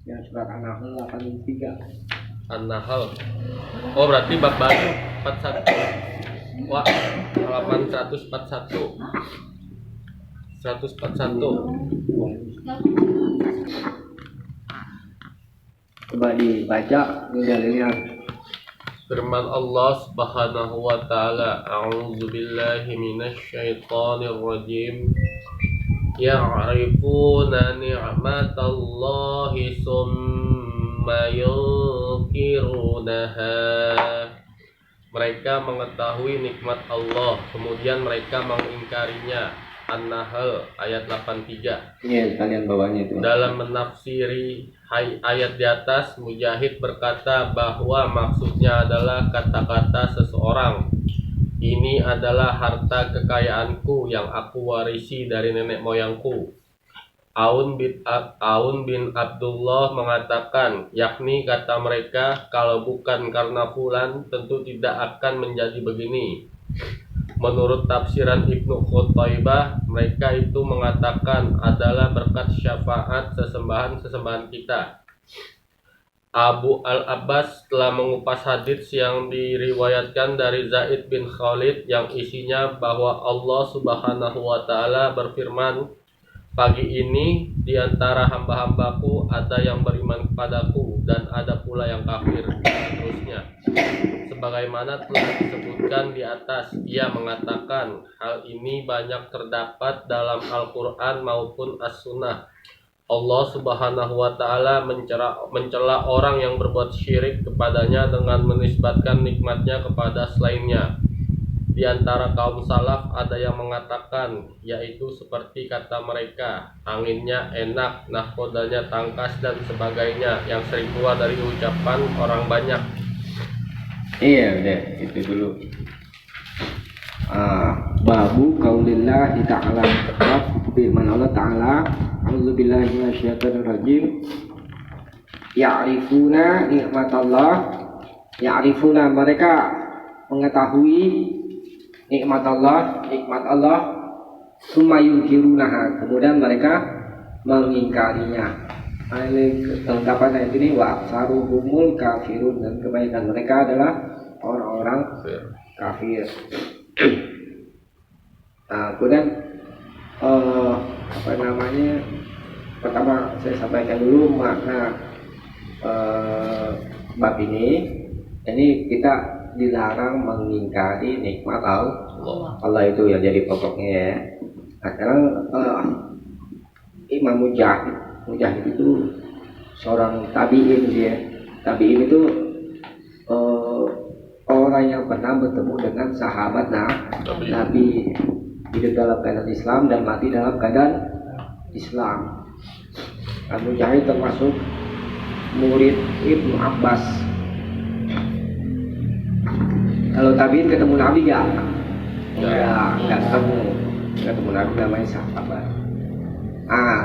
Yang surat An-Nahl 83. An-Nahl. Oh berarti bab baru 41. Wah, halaman 141. 141. Coba dibaca dalilnya. Firman Allah Subhanahu wa taala, a'udzubillahi minasyaitonir rajim. Ya'rifuna ni'matallahi summa yunkirunaha. Mereka mengetahui nikmat Allah, kemudian mereka mengingkarinya. An-Nahl ayat 83. Iya, kalian bawahnya itu. Dalam menafsiri ayat di atas, Mujahid berkata bahwa maksudnya adalah kata-kata seseorang, ini adalah harta kekayaanku yang aku warisi dari nenek moyangku. Aun bin Abdullah mengatakan, yakni kata mereka, kalau bukan karena fulan tentu tidak akan menjadi begini. Menurut tafsiran Ibnu Qutaibah, mereka itu mengatakan adalah berkat syafaat sesembahan kita. Abu Al-Abbas telah mengupas hadits yang diriwayatkan dari Zaid bin Khalid yang isinya bahwa Allah Subhanahu wa taala berfirman, pagi ini di antara hamba-hambaku ada yang beriman kepadaku dan ada pula yang kafir, dan seterusnya. Sebagaimana telah disebutkan di atas, ia mengatakan hal ini banyak terdapat dalam Al-Quran maupun As-Sunnah. Allah Subhanahu wa taala mencela orang yang berbuat syirik kepadanya dengan menisbatkan nikmatnya kepada selainnya. Di antara kaum salaf ada yang mengatakan, yaitu seperti kata mereka, anginnya enak, nahkodanya tangkas dan sebagainya, yang sering keluar dari ucapan orang banyak. Iya, udah itu dulu. Babu qaulillahi ta'ala, firman Allah Ta'ala, a'udzubillahi minasyaitonir rajim. Ya'rifuna nikmatallah, ya'rifuna mereka mengetahui nikmat Allah, summa yunkirunaha, kemudian mereka mengingkarinya. Ini kelengkapan ayat ini, wa aksaruhumul kafirun, dan kebanyakan mereka adalah orang-orang kafir. Nah, kemudian pertama saya sampaikan dulu makna bab ini. Ini kita dilarang mengingkari nikmat Allah itu ya, jadi pokoknya ya. Nah, sekarang Imam Mujahid itu seorang tabi'in dia. Tabi'in itu orang yang pernah bertemu dengan sahabat Nabi, hidup dalam keadaan Islam dan mati dalam keadaan Islam. Mujahid termasuk murid Ibnu Abbas. Kalau tabi'in ketemu Nabi nggak ketemu Nabi, namanya sahabat.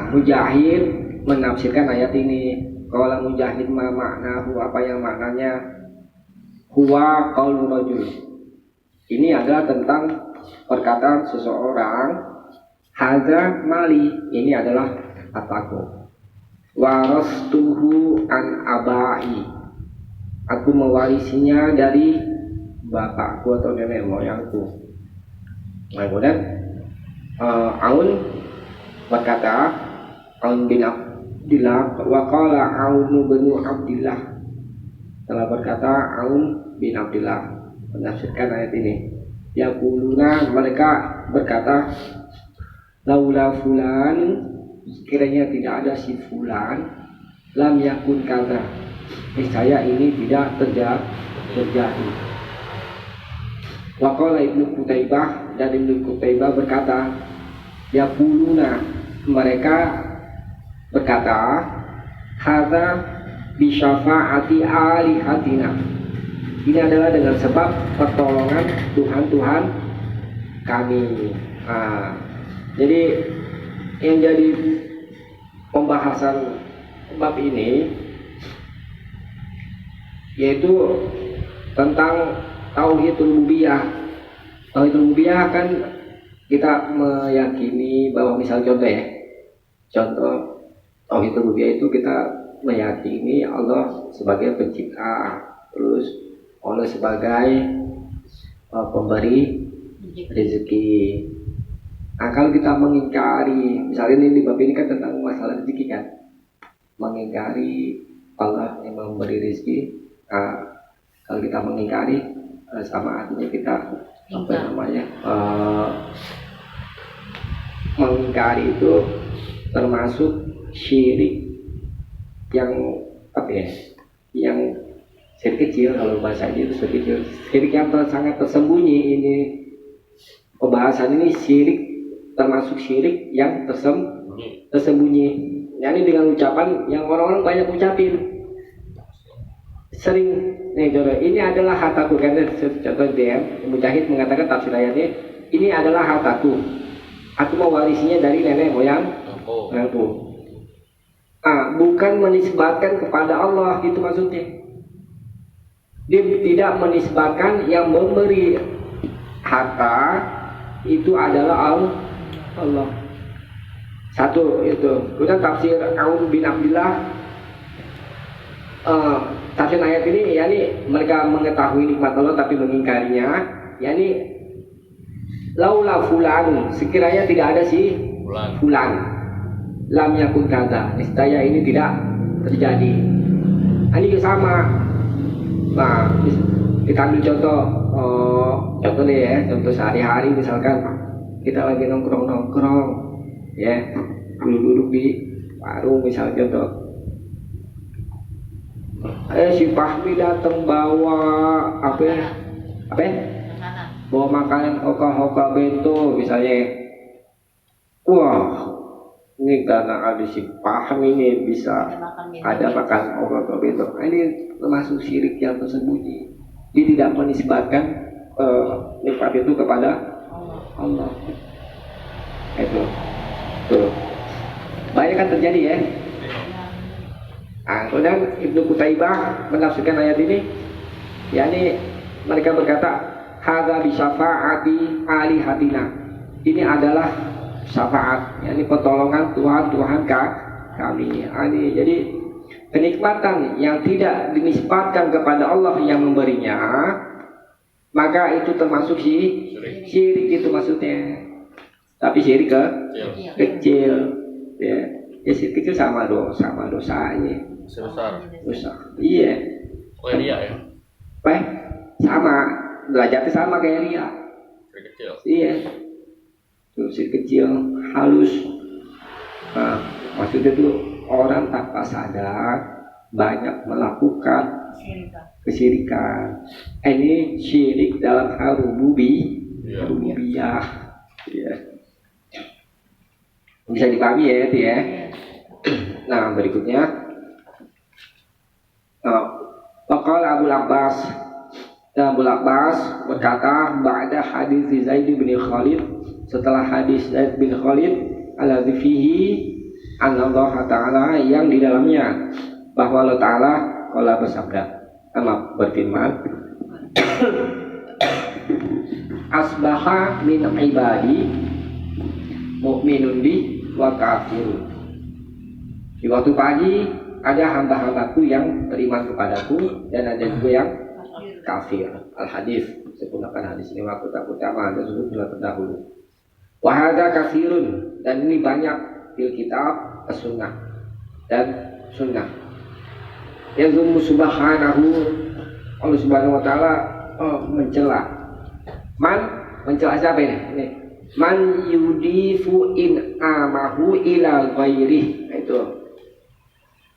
Mujahid menafsirkan ayat ini. Kalau Mujahid maknahu, apa yang maknanya? Huwa qaulu rajul. Ini adalah tentang perkataan seseorang, hadza mali, ini adalah hartaku. Warastuhu an abai, aku mewarisinya dari bapakku atau nenek moyangku. Nah, kemudian Aun berkata, Aun bin Abdillah, wa qala Aun bin Abdillah, telah berkata Aun bin Abdillah menafsirkan ayat ini. Yaquluna, mereka berkata, laula fulan, kiranya tidak ada si fulan, lam yakun kaza, niscaya ini tidak terjadi. Wa qala Ibnu Qutaibah, dan Ibnu Qutaibah berkata, yaquluna, mereka berkata, hadza bi syafaati alihatina, ini adalah dengan sebab pertolongan Tuhan-Tuhan kami. Jadi yang jadi pembahasan bab ini yaitu tentang tauhid rububiyah. Tauhid rububiyah kan kita meyakini bahwa misal contoh tauhid rububiyah itu kita meyakini Allah sebagai pencipta, terus Allah sebagai pemberi rezeki. Nah, kalau kita mengingkari, misalnya ini di bab ini kan tentang masalah rezeki kan, mengingkari Allah yang memberi rezeki. Nah, kalau kita mengingkari, sama artinya kita apa namanya, mengingkari itu termasuk syirik yang apa ya, yang syirik kecil, kalau bahasanya itu syirik kecil, syirik yang sangat tersembunyi. Ini pembahasan ini syirik termasuk syirik yang tersembunyi. Yani dengan ucapan yang orang-orang banyak ucapin, sering. Nih contoh, ini adalah hartaku, kan? Contoh DM Mujahid mengatakan tafsir ayatnya, ini adalah hartaku, aku mewarisinya dari nenek moyang aku. Bukan menisbatkan kepada Allah, gitu maksudnya. Dia tidak menisbatkan yang memberi harta itu adalah Allah. Satu itu. Kemudian tafsir Aun bin Abdullah, tafsir ayat ini, yakni mereka mengetahui nikmat Allah tapi mengingkarinya, yakni laula fulan, sekiranya tidak ada si fulan, lam yakun kata, niscaya ini tidak terjadi. Ini juga sama. Nah, kita ambil contoh nih ya, contoh sehari-hari, misalkan kita lagi nongkrong ya, duduk di warung misalnya, contoh, si Fahmi datang bawa bawa makanan hoka bento misalnya. Wah, ini karena ada si Fahmi ini bisa ada makan hoka bento. Ini termasuk syirik yang tersembunyi. Dia tidak menisbatkan nikmat itu kepada Allah. Itu tuh banyak kan terjadi ya. Kemudian Ibnu Qutaibah menafsirkan ayat ini, yakni mereka berkata, hadza bi syafa'ati alihatina, ini adalah syafaat, yakni pertolongan Tuhan kami. Jadi kenikmatan yang tidak dinisbatkan kepada Allah yang memberinya, maka itu termasuk syirik itu maksudnya. Tapi syirik kecil ya. Ya syirik kecil sama dosanya. Besar. Iya. Kayak dia ya. Sama, derajatnya sama kayak dia. Kecil. Iya. Syirik kecil, halus. Nah, maksudnya itu orang tanpa sadar banyak melakukan kesyirikan. Ini syirik dalam hal rububiyah. Ya. Bisa dipahami ya itu ya. Nah, berikutnya Faqala Abu Abbas, dan Abu Abbas berkata ba'da hadis Zaid bin Khalid, setelah hadis Zaid bin Khalid alladzi fihi Allah Ta'ala, yang di dalamnya bahwa Allah Ta'ala qala bersabda, berfirman, asbaha min ibadi mu'minun bi wa kafirun. Di waktu pagi ada hamba-hambaku yang beriman kepadaku dan ada juga yang kafir. Al-hadis, sempurnakan hadis ini waktu tak utama dan sudah terdahulu. Wa hadza katsirun, dan ini banyak di kitab as-sunnah dan sunnah. Yazum subhanahu, Allah Subhanahu wa taala mencela. Mencela siapa ini? Ini. Man yudifu in amahu ila ghairi. Itu.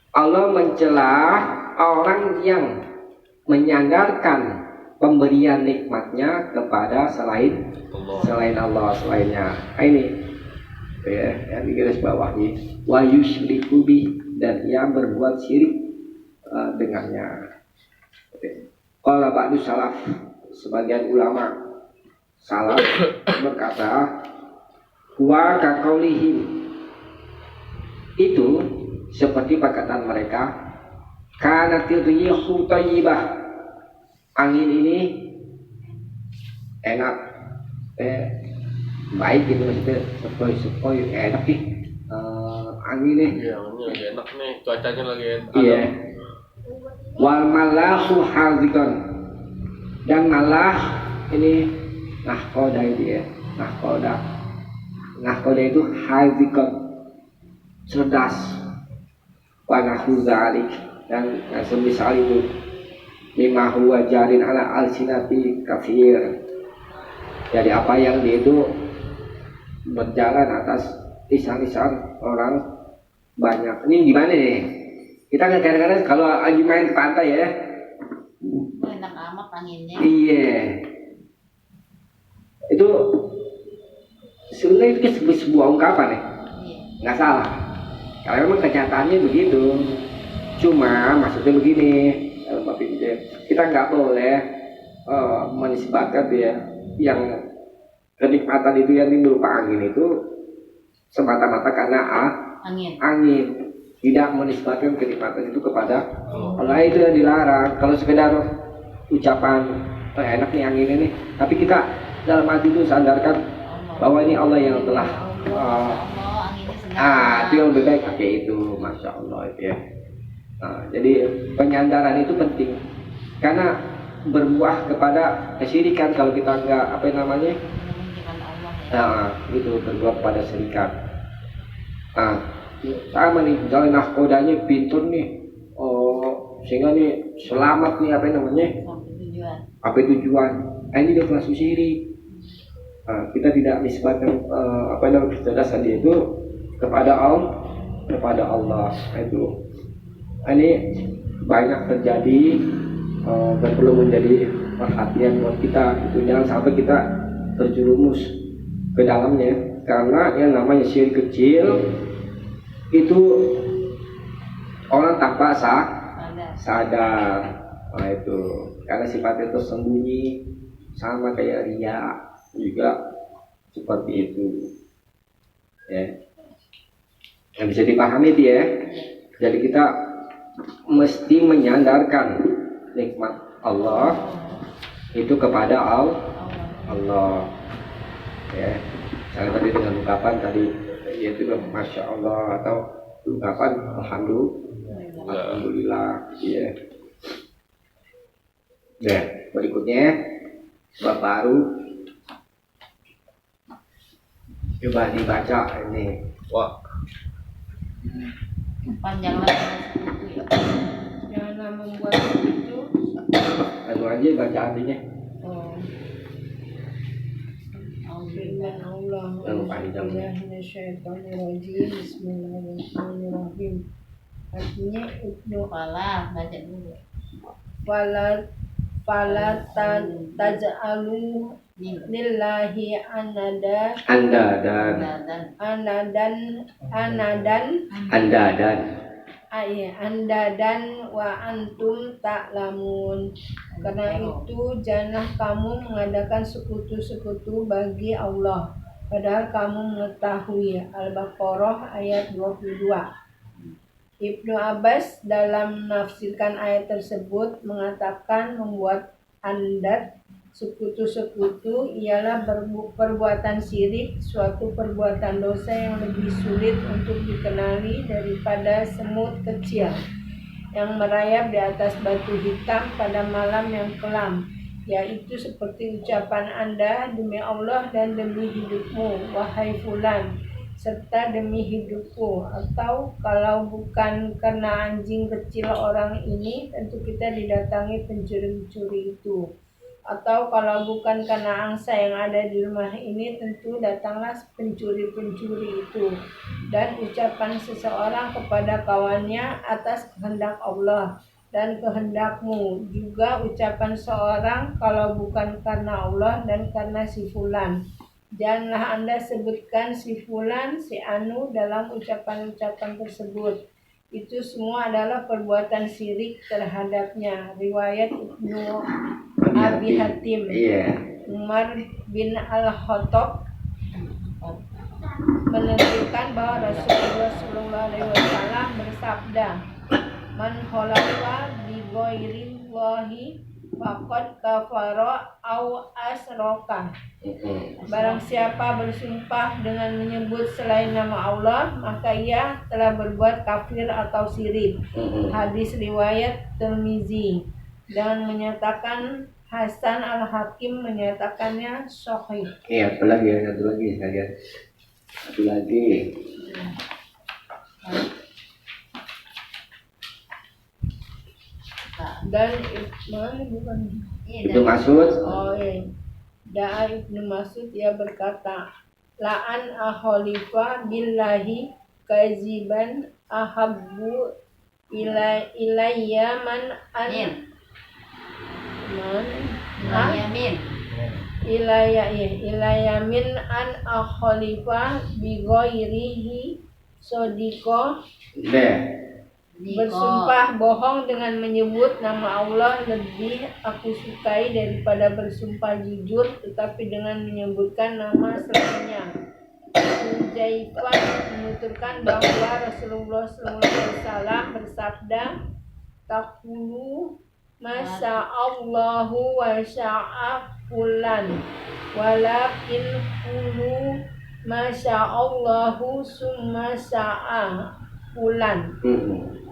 Allah mencela orang yang menyandarkan pemberian nikmatnya kepada selain Allah, selainnya. Ini ya, yang di garis bawah ini, wa yusyriku bi, dan ia berbuat syirik dengannya. Qala ba'du salaf, sebagian ulama salaf berkata, wa kaqaulihim, itu seperti perkataan mereka, kanatir rihu thayyibah, angin ini enak, baik gitu maksudnya, sepoi enak nih, angin nih. Iya, ini lagi enak nih, cuacanya lagi enak. Iya. Wal malahu hazikon, dan malah ini nahkoda itu ya, nahkoda itu hazikon, cerdas, wanahu zalik, dan semisal itu lima huwa jarin ala alsinati kafir. Jadi apa yang dia itu berjalan atas lisan-lisan orang banyak. Ini gimana nih? Kita kadang-kadang kalau lagi main di pantai ya. Enak amat anginnya. Iya. Itu sebenarnya itu sebuah ungkapan ya. Iya. Nggak salah. Karena memang kenyataannya begitu. Cuma maksudnya begini, kita nggak boleh menisbatkan ya yang kenikmatan itu yang berupa angin itu semata-mata karena angin. Tidak menisbatkan kenikmatan itu kepada Allah, itu yang dilarang. Kalau sekedar ucapan enak nih angin ini, tapi kita dalam hati itu sandarkan bahwa ini Allah yang telah itu yang lebih baik pakai itu, masya Allah itu ya. Jadi penyandaran itu penting karena berbuah kepada kesyirikan kalau kita nggak itu berbuah kepada syirikat. Sama nih, misalnya nahkodanya pintur nih, sehingga nih selamat nih sampai tujuan. Ini dia kelas syirik. Kita tidak nisbatkan kecerdasan dia itu kepada Allah itu. Ini banyak terjadi dan perlu menjadi perhatian buat kita. Itu jangan sampai kita terjerumus ke dalamnya, karena yang namanya syirik kecil itu orang tanpa sadar. Itu karena sifatnya tersembunyi, sama kayak riya juga seperti itu ya. Yang bisa dipahami itu ya. Jadi kita mesti menyandarkan nikmat Allah itu kepada Allah ya. Saya tadi dengan ungkapan tadi yaitu masya Allah atau ungkapan alhamdulillah ya. Berikutnya bab baru, coba dibaca ini. Wah, Panjanglah. Janganlah membuat itu. Anu aja baca artinya. Firman Allah. Bismillahirrahmanirrahim. Artinya Ibnu Kepala baca dulu. Fala taj'alu lillahi anadan andadan wa antum ta'lamun. Karena itu janganlah kamu mengadakan sekutu-sekutu bagi Allah padahal kamu mengetahui. Al-Baqarah ayat 22. Ibnu Abbas dalam menafsirkan ayat tersebut mengatakan membuat andad sekutu-sekutu ialah perbuatan syirik, suatu perbuatan dosa yang lebih sulit untuk dikenali daripada semut kecil yang merayap di atas batu hitam pada malam yang kelam, yaitu seperti ucapan Anda, demi Allah dan demi hidupmu, wahai fulan, serta demi hidupku, atau kalau bukan karena anjing kecil orang ini, tentu kita didatangi pencuri-pencuri itu. Atau kalau bukan karena angsa yang ada di rumah ini, tentu datanglah pencuri-pencuri itu. Dan ucapan seseorang kepada kawannya atas kehendak Allah dan kehendakmu. Juga ucapan seorang kalau bukan karena Allah dan karena si fulan. Janganlah Anda sebutkan si fulan, si anu dalam ucapan-ucapan tersebut. Itu semua adalah perbuatan syirik terhadapnya. Riwayat Ibnu Abi Hatim. Umar bin Al-Khattab menentukan bahwa Rasulullah SAW bersabda, "Man khalaqa bi ghairillahi faqad kafara au asroka. Barang siapa bersumpah dengan menyebut selain nama Allah, maka ia telah berbuat kafir atau syirik. Hadis riwayat Tirmizi, dan menyatakan Hasan Al-Hakim menyatakannya sahih. Iya, satu lagi sekalian. Satu lagi. Dan mana bukan? Itu Mas'ud. Oh iya. Da'a Ibnu Mas'ud ia berkata, la'an akhalifa billahi kaziban ahabbu ilayya man an man Yamin. ilayya min an akhalifa bi ghairihi sadiqah. Bersumpah bohong dengan menyebut nama Allah lebih aku sukai daripada bersumpah jujur tetapi dengan menyebutkan nama selainnya. Huzaifah menuturkan bahwa Rasulullah SAW bersabda, "Taqulu masya Allahu wa sya'a fulan, walakin qulu masya Allahu summa sya'a fulan."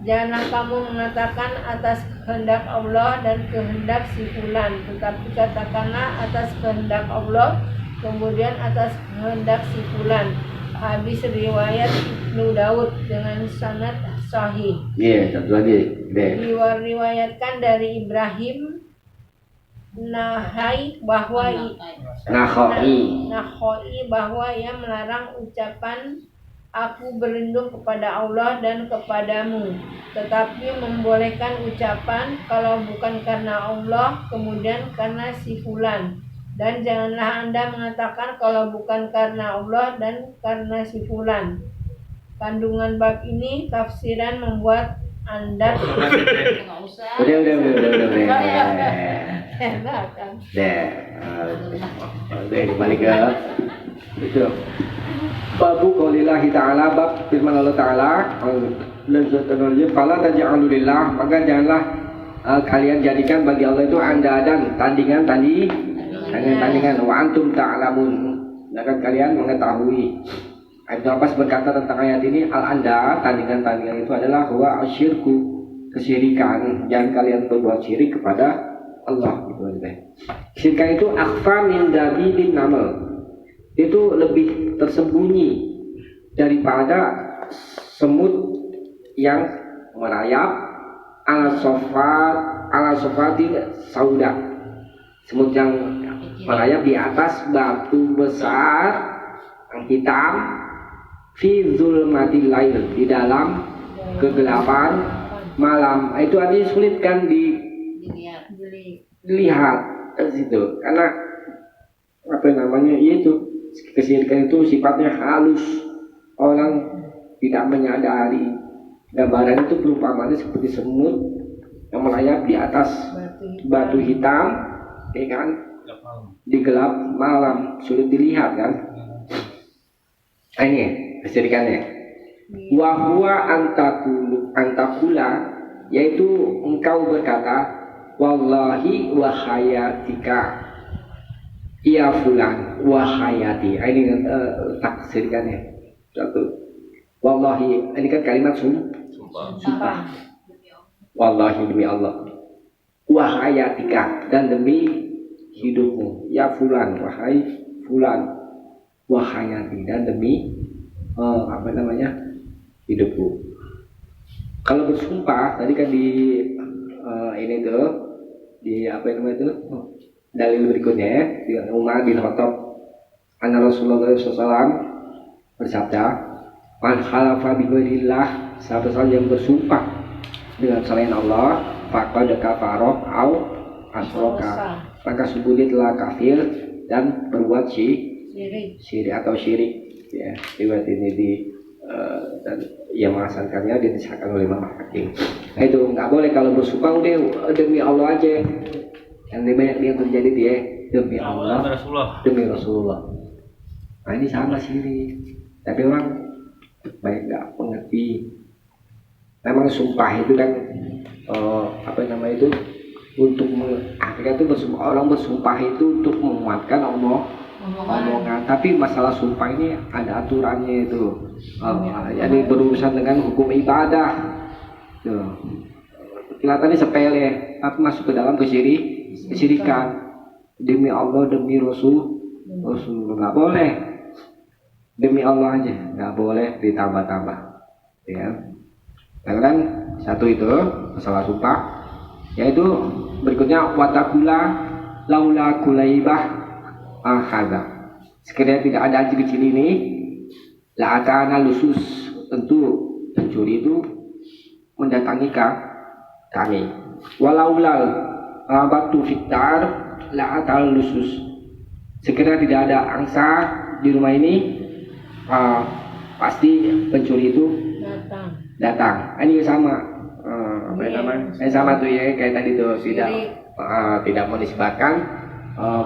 Janganlah kamu mengatakan atas kehendak Allah dan kehendak si fulan, tetapi katakanlah atas kehendak Allah kemudian atas kehendak si fulan. Hadis riwayat Ibnu Daud dengan sanad sahih. Iya, satu lagi. Diriwayatkan dari Ibrahim Nakhai bahwa ia melarang ucapan aku berlindung kepada Allah dan kepadamu, tetapi membolehkan ucapan kalau bukan karena Allah kemudian karena si fulan. Dan janganlah Anda mengatakan kalau bukan karena Allah dan karena si fulan. Kandungan bab ini tafsiran membuat Anda Enggak usah. Udah. enak kan. Udah kembali ke itu. Babu qaulillahi ta'ala, bab firman Allah Ta'ala, dan seterusnya, fala taj'alulillah, maka janganlah kalian jadikan bagi Allah itu andadan, tandingan, wa antum ta'lamun, sedangkan kalian mengetahui. Ibnu Abbas berkata tentang ayat ini, al-anda, tandingan itu adalah huwa asyirku, kesyirikan. Jangan kalian berbuat syirik kepada Allah. Syirikan itu akhfa min dabibin namal, itu lebih tersembunyi daripada semut yang merayap ala sofati sauda, semut yang merayap di atas batu besar yang hitam, fi zulmatil lail, di dalam kegelapan malam. Itu artinya sulit kan dilihat di situ, karena apa namanya itu kesyirikan itu sifatnya halus, orang tidak menyadari. Gambaran itu perumpamannya seperti semut yang merayap di atas batu hitam, ya kan, di gelap malam, sulit dilihat kan. Nah, ini kesyirikannya. Wa huwa antakula, yaitu engkau berkata, wallahi wa hayatika ya fulan wa hayati. Ini taksirkannya satu. Wallahi, ini kan kalimat sumpah. Wallahi, demi Allah, wa hayatika, dan demi hidupmu, ya fulan, wahai fulan, wa hayati, dan demi hidupku. Kalau bersumpah tadi kan di ini tuh di dalil berikutnya ya, di Umar bin Khattab, anna Rasulullah SAW bersabda, man khalafa bi ghairillah, siapa saja yang bersumpah dengan selain Allah, faqad kafara au asroka, maka sungguh telah kafir dan berbuat syirik atau syirik. Ya, riwayat ini dan yang mengasalkannya disahkan oleh Imam Hakim. Nah, itu nggak boleh kalau bersumpah udah demi Allah aja. Yang banyak yang terjadi dia demi Allah, demi Rasulullah. Nah, ini sama syirik. Tapi orang baik nggak mengerti. Memang sumpah itu kan untuk akhirnya itu orang bersumpah itu untuk menguatkan omongan. Tapi masalah sumpah ini ada aturannya itu. Jadi berurusan dengan hukum ibadah. Tuh. Kelihatannya sepele, tapi masuk ke dalam kesyirikan. Demi Allah, demi Rasul nggak boleh. Demi Allah aja, nggak boleh ditambah-tambah. Ya. Kan satu itu masalah sumpah. Yaitu berikutnya watakula laula kulaibah ahada. Sekiranya tidak ada anjing kecil ini, la atana lusus, tentu pencuri itu mendatangi kami. Walaulal batu fitar la atal lusus. Sekiranya tidak ada angsa di rumah ini, pasti pencuri itu datang. Ini sama. Apa namanya? Sama tuh ya, kayak tadi tuh tidak menisbatkan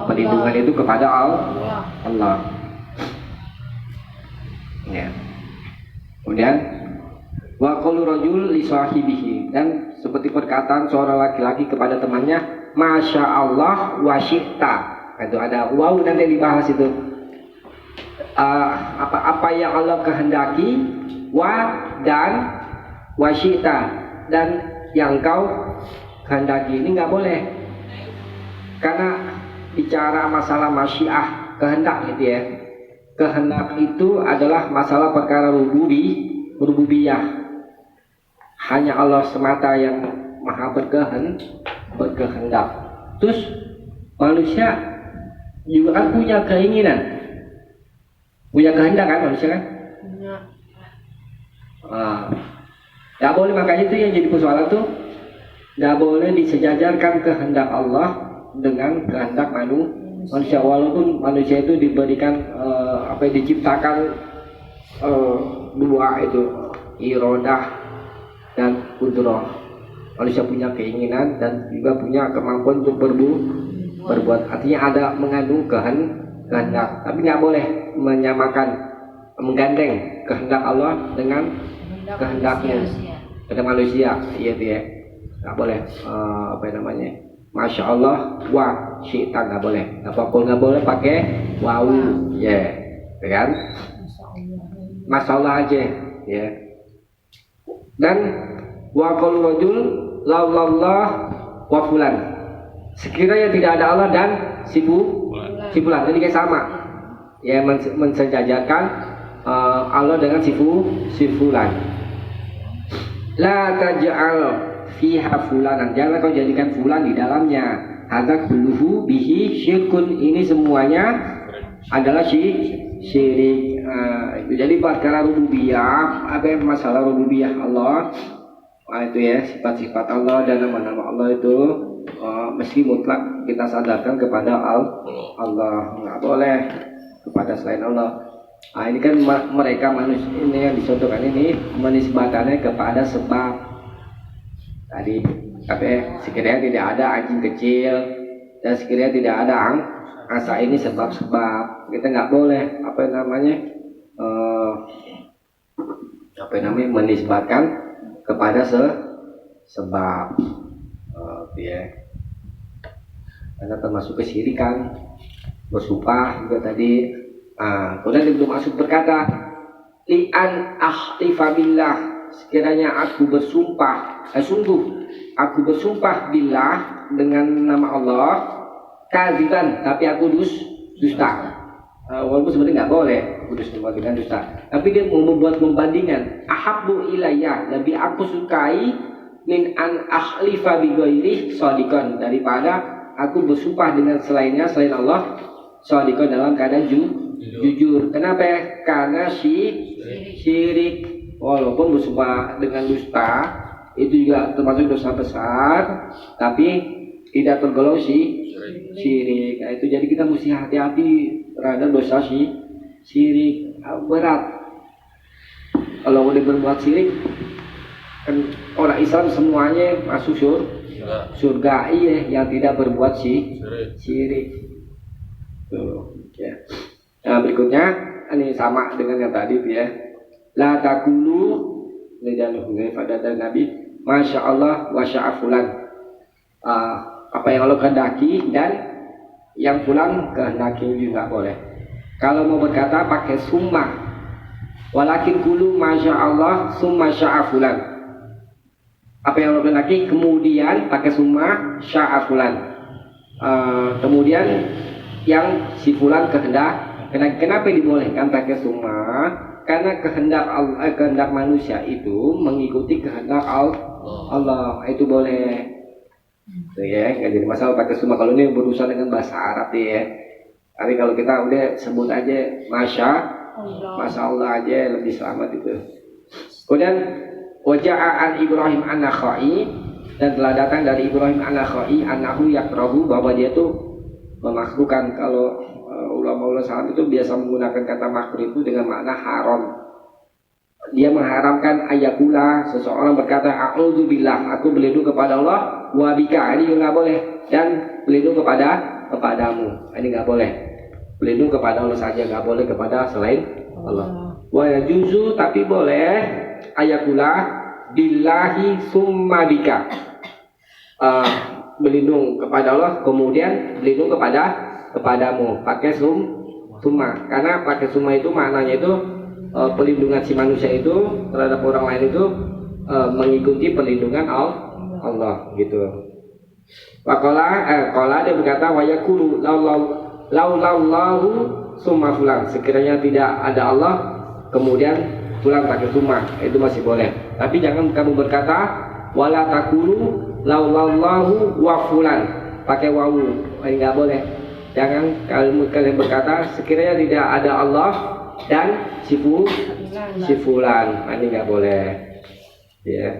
perlindungan itu kepada Allah. Ya. Kemudian wa qaulu rajul li sahibihi, dan seperti perkataan seorang laki-laki kepada temannya, masya Allah wa syi'ta. Itu ada wow nanti dibahas itu. Apa yang Allah kehendaki, dan wa syi'ta, dan yang kau kehendaki. Ini nggak boleh, karena bicara masalah masyiah, kehendak gitu ya. Kehendak itu adalah masalah perkara rububiyah. Hanya Allah semata yang maha berkehendak. Terus manusia juga kan punya keinginan, punya kehendak kan manusia kan? Nggak boleh, makanya itu yang jadi persoalan tuh, nggak boleh disejajarkan kehendak Allah dengan kehendak manusia. Walaupun manusia itu diberikan diciptakan dua itu, irodah dan kudrah. Manusia punya keinginan dan juga punya kemampuan untuk berbuat. Artinya ada mengandung kehendak, tapi nggak boleh menggandeng kehendak Allah dengan kehendaknya pada manusia. Iya dia, nggak boleh. Masya Allah wa syi'ta, nggak boleh. Apapun nggak boleh pakai waw, ya, kan? Masya Allah aja, ya. Dan wa qaulu rajul laulallah wa fulan. Sekiranya tidak ada Allah dan si fulan, jadi kayak sama. Ya, mensejajarkan Allah dengan si fulan. La taj'al fiha fulanan, jangan kau jadikan fulan di dalamnya. Hadza kulluhu bihi syirkun, ini semuanya adalah syirik. Jadi perkara rububiyah, masalah rububiyah Allah, itu ya, sifat-sifat Allah dan nama-nama Allah itu mesti mutlak kita sadarkan kepada Allah, nggak boleh kepada selain Allah. Ini kan mereka manusia ini yang disodorkan ini menisbatannya kepada sebab tadi. Tapi sekiranya tidak ada anjing kecil dan sekiranya tidak ada angsa, ini sebab-sebab. Kita nggak boleh menisbatkan kepada sebab, ya. Karena termasuk kesyirikan, bersumpah juga tadi. Kemudian dia belum masuk berkata, li'an ahlifa billah, sekiranya aku bersumpah, sungguh aku bersumpah billah dengan nama Allah, kadziban, tapi aku dusta. Walaupun sebenarnya nggak boleh kudus dengan dusta, tapi dia mau membuat pembandingan. Ahabbu ilayya, lebih aku sukai min an ahlifa bi ghairi shadiqan, daripada aku bersumpah dengan selainnya selain Allah shadiqan dalam keadaan jujur. Kenapa? Karena syirik. Walaupun bersumpah dengan dusta itu juga termasuk dosa besar, tapi tidak tergolong syirik. Nah, itu jadi kita mesti hati-hati terhadap dosa syirik. Berat kalau udah berbuat syirik, kan orang Islam semuanya masuk surga, iya, yang tidak berbuat syirik. Tuh, ya. Nah, berikutnya ini sama dengan yang tadi ya. La taqulu lidan pada Nabi, masya Allah wa sya'fulan. apa yang Allah kehendaki, dan yang pulang kehendaki juga boleh. Kalau mau berkata pakai summa, walakin kulu masya Allah summa sya'a fulan. Apa yang Allah kehendaki kemudian pakai summa sya'a fulan. Kemudian yang si fulan kehendak. Kenapa dibolehkan pakai summa? Karena kehendak manusia itu mengikuti kehendak Allah. Itu boleh. Tuh ya, nggak jadi masalah pakai summa kalau ini berurusan dengan bahasa Arab ya. Tapi kalau kita udah sebut aja masya Allah aja lebih selamat itu. Kemudian waja'a an Ibrahim an-Nakhai, dan telah datang dari Ibrahim an-Nakhai annahu yakrahu, bahwa dia tuh memakruhkan. Kalau ulama salam itu biasa menggunakan kata makruh itu dengan makna haram. Dia mengharamkan ayakula, seseorang berkata a'udzubillah, aku berlindung kepada Allah, wa bika, ini nggak boleh, dan berlindung kepadamu, ini nggak boleh. Berlindung kepada Allah saja, nggak boleh kepada selain Allah. Wa yajuzu, tapi boleh ayakula billahi summa bika, berlindung kepada Allah kemudian berlindung kepadamu, pakai summa. Karena pakai summa itu maknanya itu pelindungan si manusia itu terhadap orang lain itu mengikuti perlindungan Allah gitu. Qala dia berkata wa yaqulu laulallahu summa fulan, sekiranya tidak ada Allah kemudian fulan pakai summa, itu masih boleh. Tapi jangan kamu berkata wala taqulu laulallahu wa fulan pakai wawu, ini enggak boleh. Jangan kalian berkata sekiranya tidak ada Allah dan si fulan, ini nggak boleh. Ya,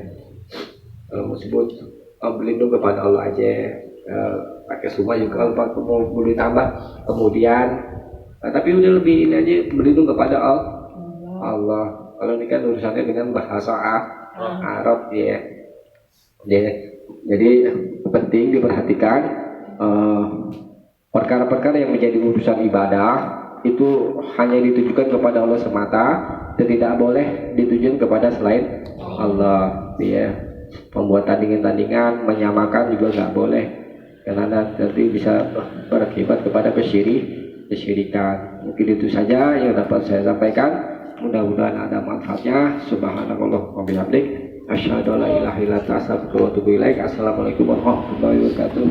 kalau mau sebut berlindung kepada Allah aja, pakai summa juga kalau mau ditambah kemudian. Tapi udah lebih ini aja, berlindung kepada Allah. Kalau ini kan urusannya dengan bahasa Arab ya. Jadi penting diperhatikan. Perkara-perkara yang menjadi urusan ibadah itu hanya ditujukan kepada Allah semata dan tidak boleh ditujukan kepada selain Allah. Ya, membuat tandingan-tandingan, menyamakan juga nggak boleh, karena nanti bisa berakibat kepada kesyirikan. Mungkin itu saja yang dapat saya sampaikan. Mudah-mudahan ada manfaatnya. Subhanallah wa bihamdik, asyhadu an la ilaha illa anta, astaghfiruka wa atubu ilaik. Assalamualaikum warahmatullahi wabarakatuh.